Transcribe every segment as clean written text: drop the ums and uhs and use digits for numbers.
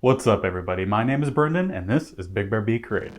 What's up everybody, my name is Brenden and this is BigBearB Creative.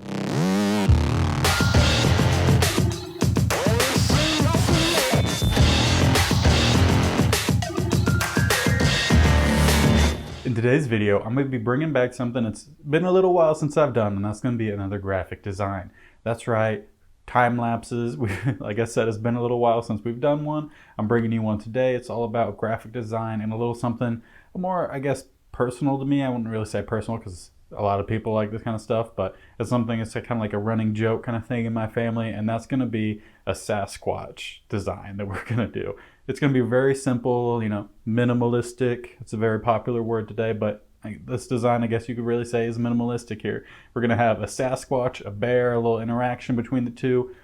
In today's video, I'm going to be bringing back something that's been a little while since I've done, and that's going to be another graphic design. That's right, time lapses. Like I said, it's been a little while since we've done one. I'm bringing you one today. It's all about graphic design and a little something more, I guess, personal to me. I wouldn't really say personal because a lot of people like this kind of stuff, but it's something, it's kind of like a running joke kind of thing in my family, and that's going to be a Sasquatch design that we're going to do. It's going to be very simple, minimalistic. It's a very popular word today, but this design, I guess you could really say, is minimalistic here. We're going to have a Sasquatch, a bear, a little interaction between the two.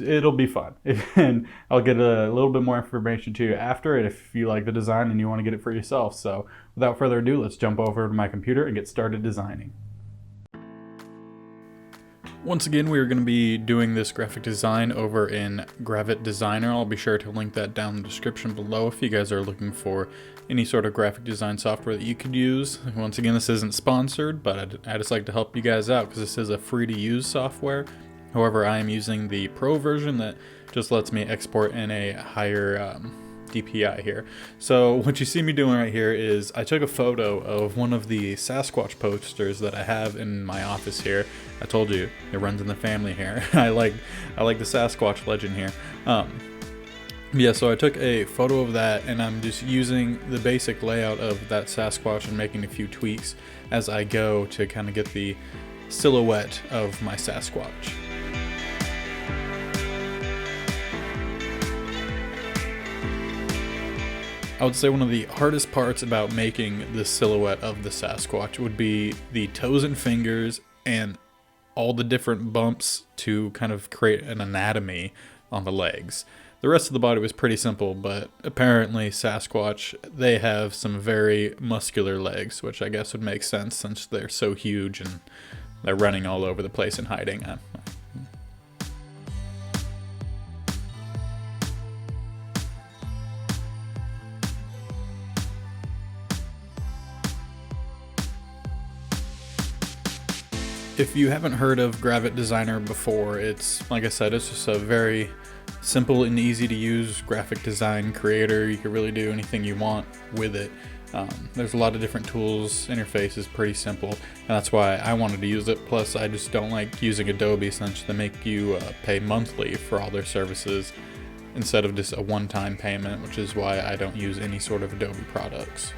It'll be fun, and I'll get a little bit more information to you after it if you like the design and you want to get it for yourself. So without further ado, let's jump over to my computer and get started designing. Once again, we are going to be doing this graphic design over in Gravit Designer. I'll be sure to link that down in the description below if you guys are looking for any sort of graphic design software that you could use. Once again, this isn't sponsored, but I just like to help you guys out because this is a free to use software. However, I am using the Pro version that just lets me export in a higher DPI here. So what you see me doing right here is I took a photo of one of the Sasquatch posters that I have in my office here. I told you, it runs in the family here. I like the Sasquatch legend here. Yeah, so I took a photo of that, and I'm just using the basic layout of that Sasquatch and making a few tweaks as I go to kind of get the silhouette of my Sasquatch. I would say one of the hardest parts about making the silhouette of the Sasquatch would be the toes and fingers and all the different bumps to kind of create an anatomy on the legs. The rest of the body was pretty simple, but apparently Sasquatch, they have some very muscular legs, which I guess would make sense since they're so huge and they're running all over the place and hiding. If you haven't heard of Gravit Designer before, it's, like I said, it's just a very simple and easy to use graphic design creator. You can really do anything you want with it. There's a lot of different tools, interface is pretty simple, and that's why I wanted to use it. Plus, I just don't like using Adobe since they make you pay monthly for all their services instead of just a one-time payment, which is why I don't use any sort of Adobe products.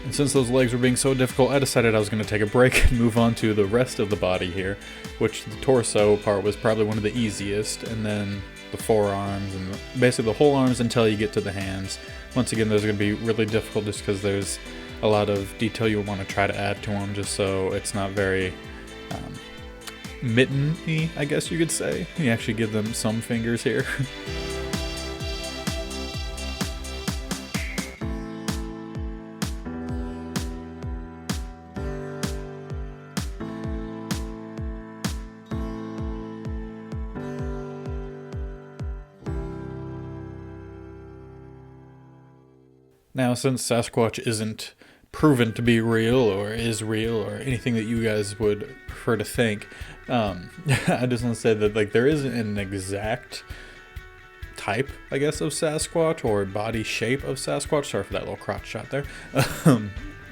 And since those legs were being so difficult, I decided I was going to take a break and move on to the rest of the body here, which the torso part was probably one of the easiest, and then the forearms and basically the whole arms until you get to the hands. Once again, those are going to be really difficult just because there's a lot of detail you want to try to add to them just so it's not very mitten-y, I guess you could say. You actually give them some fingers here. Now, since Sasquatch isn't proven to be real or is real or anything that you guys would prefer to think, I just want to say that there isn't an exact type, I guess, of Sasquatch or body shape of Sasquatch. Sorry for that little crotch shot there.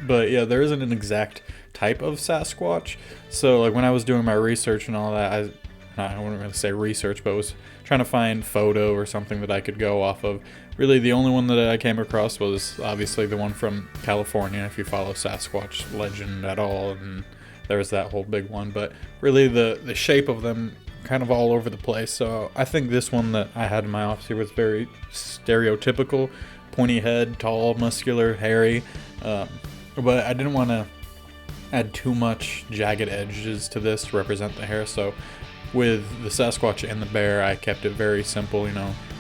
But yeah, there isn't an exact type of Sasquatch. So when I was doing my research and all that, I wouldn't really say research, but was trying to find photo or something that I could go off of. Really, the only one that I came across was obviously the one from California, if you follow Sasquatch legend at all, and there's that whole big one. But really, the shape of them kind of all over the place. So I think this one that I had in my office here was very stereotypical, pointy head, tall, muscular, hairy. But I didn't want to add too much jagged edges to this to represent the hair. So with the Sasquatch and the bear, I kept it very simple,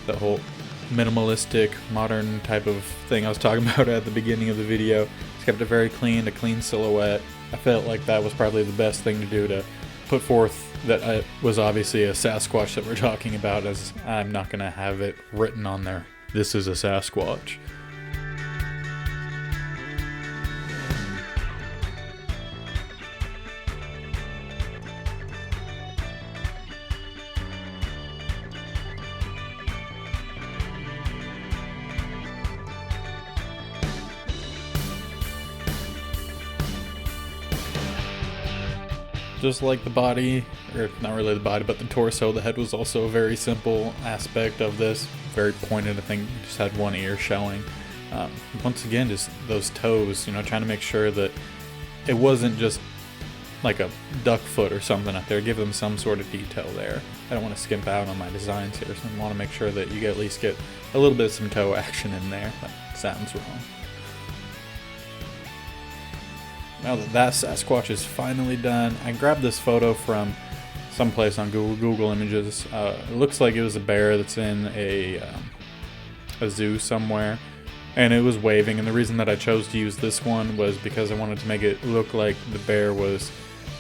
the whole minimalistic, modern type of thing I was talking about at the beginning of the video. Just kept it very clean, a clean silhouette. I felt like that was probably the best thing to do to put forth that it was obviously a Sasquatch that we're talking about, as I'm not going to have it written on their this is a Sasquatch. Just like the body, or not really the body, but the torso, the head was also a very simple aspect of this. Very pointed, I think just had one ear showing. Once again, just those toes, you know, trying to make sure that it wasn't just like a duck foot or something out there. Give them some sort of detail there. I don't want to skimp out on my designs here, so I want to make sure that you at least get a little bit of some toe action in there. That sounds wrong. Now that Sasquatch is finally done, I grabbed this photo from someplace on Google Images. It looks like it was a bear that's in a zoo somewhere, and it was waving. And the reason that I chose to use this one was because I wanted to make it look like the bear was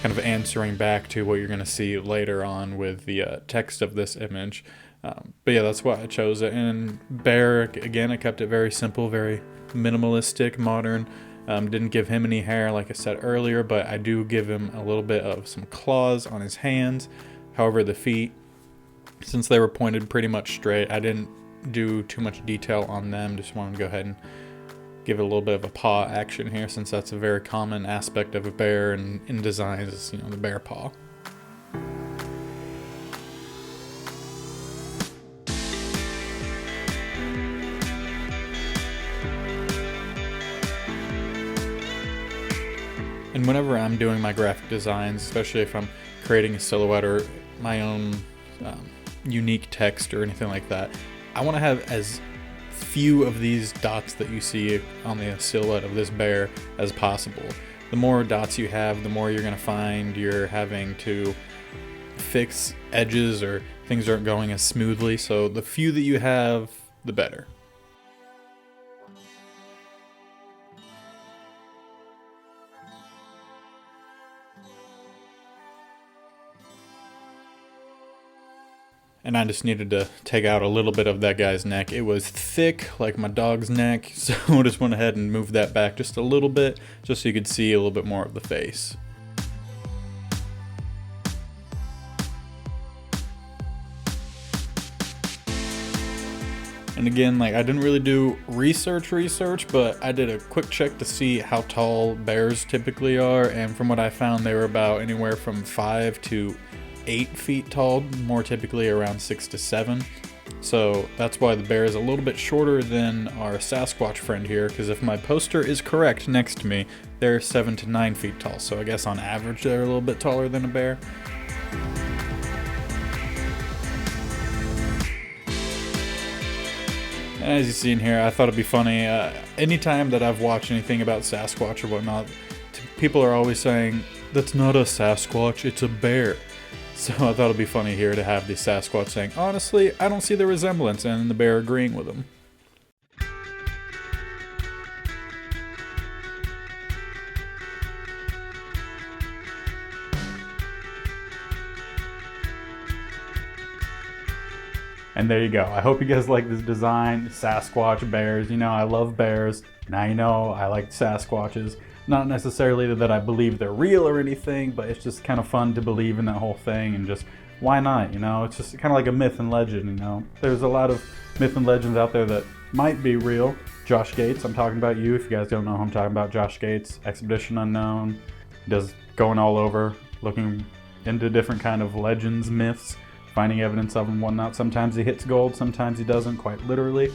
kind of answering back to what you're going to see later on with the text of this image. But yeah, that's why I chose it. And bear, again, I kept it very simple, very minimalistic, modern. Didn't give him any hair like I said earlier, but I do give him a little bit of some claws on his hands. However, the feet, since they were pointed pretty much straight, I didn't do too much detail on them. Just wanted to go ahead and give it a little bit of a paw action here, since that's a very common aspect of a bear and in designs is, you know, the bear paw. And whenever I'm doing my graphic designs, especially if I'm creating a silhouette or my own unique text or anything like that, I want to have as few of these dots that you see on the silhouette of this bear as possible. The more dots you have, the more you're going to find you're having to fix edges or things aren't going as smoothly. So the few that you have, the better. And I just needed to take out a little bit of that guy's neck. It was thick, like my dog's neck, so I just went ahead and moved that back just a little bit, just so you could see a little bit more of the face. And again, like I didn't really do research, but I did a quick check to see how tall bears typically are, and from what I found, they were about anywhere from 5 to 8 feet tall, more typically around 6 to 7. So that's why the bear is a little bit shorter than our Sasquatch friend here, because if my poster is correct next to me, they're 7 to 9 feet tall. So I guess on average they're a little bit taller than a bear. And as you see in here, I thought it'd be funny, anytime that I've watched anything about Sasquatch or whatnot, people are always saying, that's not a Sasquatch, it's a bear. So I thought it'd be funny here to have the Sasquatch saying, honestly, I don't see the resemblance, and the bear agreeing with him. And there you go. I hope you guys like this design. Sasquatch, bears. You know, I love bears. Now you know I like Sasquatches. Not necessarily that I believe they're real or anything, but it's just kind of fun to believe in that whole thing, and just why not, you know? It's just kind of like a myth and legend, you know? There's a lot of myth and legends out there that might be real. Josh Gates, I'm talking about you. If you guys don't know who I'm talking about, Josh Gates, Expedition Unknown, does going all over, looking into different kind of legends, myths, finding evidence of them and whatnot. Sometimes he hits gold, sometimes he doesn't, quite literally.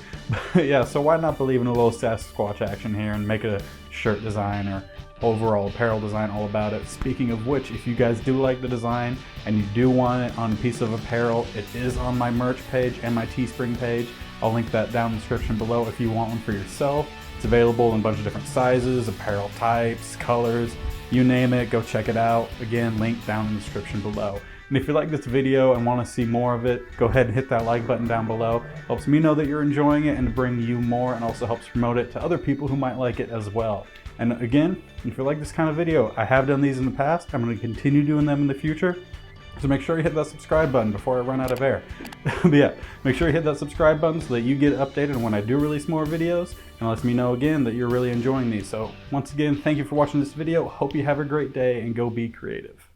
But yeah, so why not believe in a little Sasquatch action here and make a shirt design or overall apparel design all about it. Speaking of which, if you guys do like the design and you do want it on a piece of apparel, it is on my merch page and my Teespring page. I'll link that down in the description below if you want one for yourself. It's available in a bunch of different sizes, apparel types, colors, you name it, go check it out. Again, link down in the description below. And if you like this video and want to see more of it, go ahead and hit that like button down below. Helps me know that you're enjoying it and to bring you more, and also helps promote it to other people who might like it as well. And again, if you like this kind of video, I have done these in the past. I'm going to continue doing them in the future. So make sure you hit that subscribe button before I run out of air. But yeah, make sure you hit that subscribe button so that you get updated when I do release more videos, and lets me know again that you're really enjoying these. So once again, thank you for watching this video. Hope you have a great day, and go be creative.